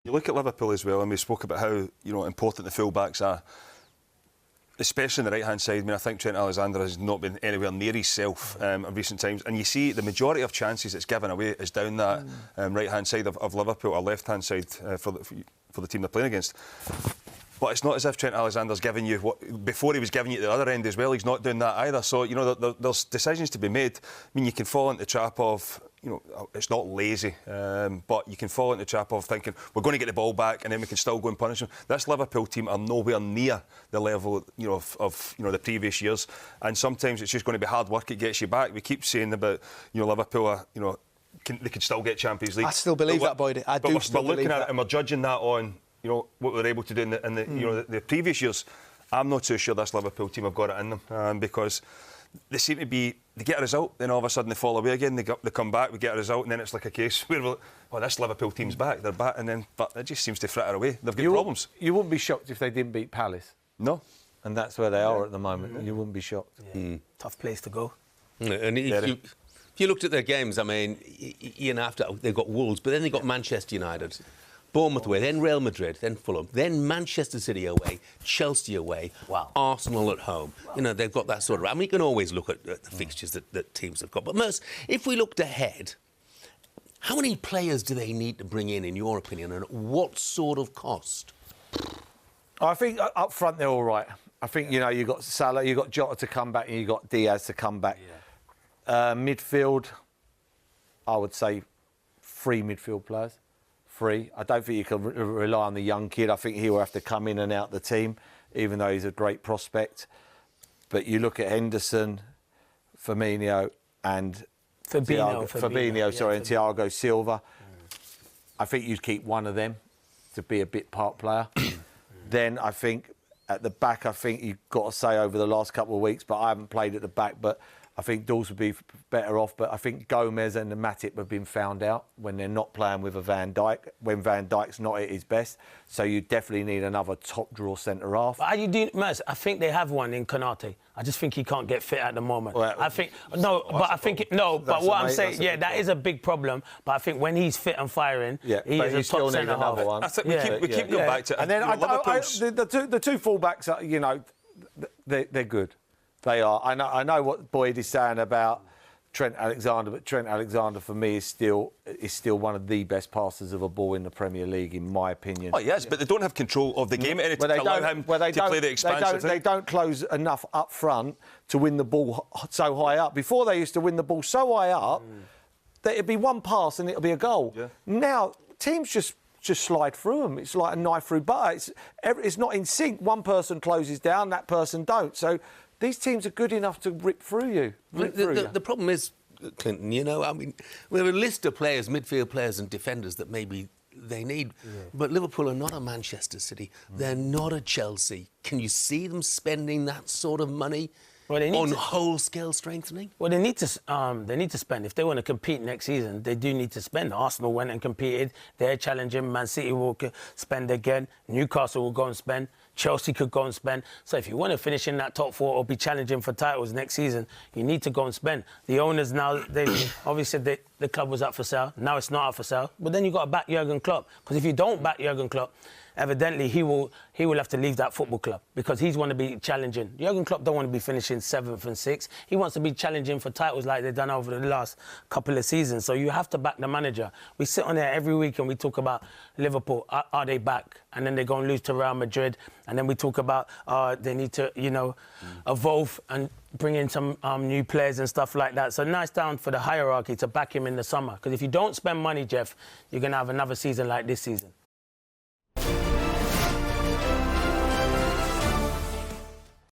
You look at Liverpool as well, and we spoke about how important the full-backs are, especially on the right-hand side. I mean, I think Trent Alexander has not been anywhere near himself in recent times. And you see the majority of chances it's given away is down that right-hand side of Liverpool, or left-hand side for the team they're playing against. But it's not as if Trent Alexander's giving you what before he was giving you at the other end as well. He's not doing that either. So, there's decisions to be made. I mean, you can fall into the trap of, it's not lazy, but you can fall into the trap of thinking we're going to get the ball back and then we can still go and punish them. This Liverpool team are nowhere near the level, of the previous years. And sometimes it's just going to be hard work. It gets you back. We keep saying about, Liverpool are, they can still get Champions League. I still believe that, Boyd. I do still believe that. We're looking at it and we're judging that on, what we were able to do in the previous years. I'm not too sure this Liverpool team have got it in them because they seem to be, they get a result, then all of a sudden they fall away again, they come back, we get a result, and then it's like a case where we're like, oh, this Liverpool team's back, they're back, but it just seems to fritter away. They've got problems. You wouldn't be shocked if they didn't beat Palace. No. And that's where they are at the moment. You wouldn't be shocked. Yeah. Tough place to go. And if you looked at their games, I mean, after they've got Wolves, but then they've got Manchester United, Bournemouth away, then Real Madrid, then Fulham, then Manchester City away, Chelsea away, Arsenal at home. Wow. They've got that sort of... I mean, you can always look at the fixtures that teams have got. But Merce, if we looked ahead, how many players do they need to bring in your opinion, and at what sort of cost? I think up front they're all right. I think, you've got Salah, you've got Jota to come back, and you've got Diaz to come back. Yeah. Midfield, I would say 3 midfield players. 3. I don't think you can rely on the young kid. I think he will have to come in and out the team, even though he's a great prospect. But you look at Henderson, Firmino and Fabinho, and Thiago Silva. I think you'd keep one of them to be a bit part player. Then I think at the back, I think you've got to say over the last couple of weeks, but I haven't played at the back, but I think Dawes would be better off, but I think Gomez and the Matip have been found out when they're not playing with a Van Dijk, when Van Dijk's not at his best. So you definitely need another top-draw centre-half. How you do, Merce? I think they have one in Konate. I just think he can't get fit at the moment. Well, I think but what I'm saying, that is a big problem. But I think when he's fit and firing, he is a top centre-half. I think we keep going back to it. And then the two full-backs are, they're good. They are. I know what Boyd is saying about Trent Alexander, but Trent Alexander for me is still one of the best passers of a ball in the Premier League, in my opinion. Oh yes, but they don't have control of the game to allow him to play the expansive. They don't close enough up front to win the ball so high up. Before they used to win the ball so high up that it'd be one pass and it'll be a goal. Yeah. Now teams just slide through them. It's like a knife through butter. It's not in sync. One person closes down, that person don't. So these teams are good enough to rip through you. The problem is, Clinton, I mean, we have a list of players, midfield players and defenders that maybe they need. Yeah. But Liverpool are not a Manchester City. They're not a Chelsea. Can you see them spending that sort of money on whole-scale strengthening? Well, they need to spend. If they want to compete next season, they do need to spend. Arsenal went and competed. They're challenging. Man City will spend again. Newcastle will go and spend. Chelsea could go and spend. So if you want to finish in that top 4 or be challenging for titles next season, you need to go and spend. The owners now, they've obviously said the club was up for sale. Now it's not up for sale. But then you've got to back Jurgen Klopp. Because if you don't back Jurgen Klopp, evidently he will have to leave that football club because he's want to be challenging. Jurgen Klopp don't want to be finishing 7th and 6th. He wants to be challenging for titles like they've done over the last couple of seasons. So you have to back the manager. We sit on there every week and we talk about Liverpool. Are they back? And then they go and lose to Real Madrid. And then we talk about they need to, evolve and bring in some new players and stuff like that. So now it's down for the hierarchy to back him in the summer. Because if you don't spend money, Jeff, you're going to have another season like this season.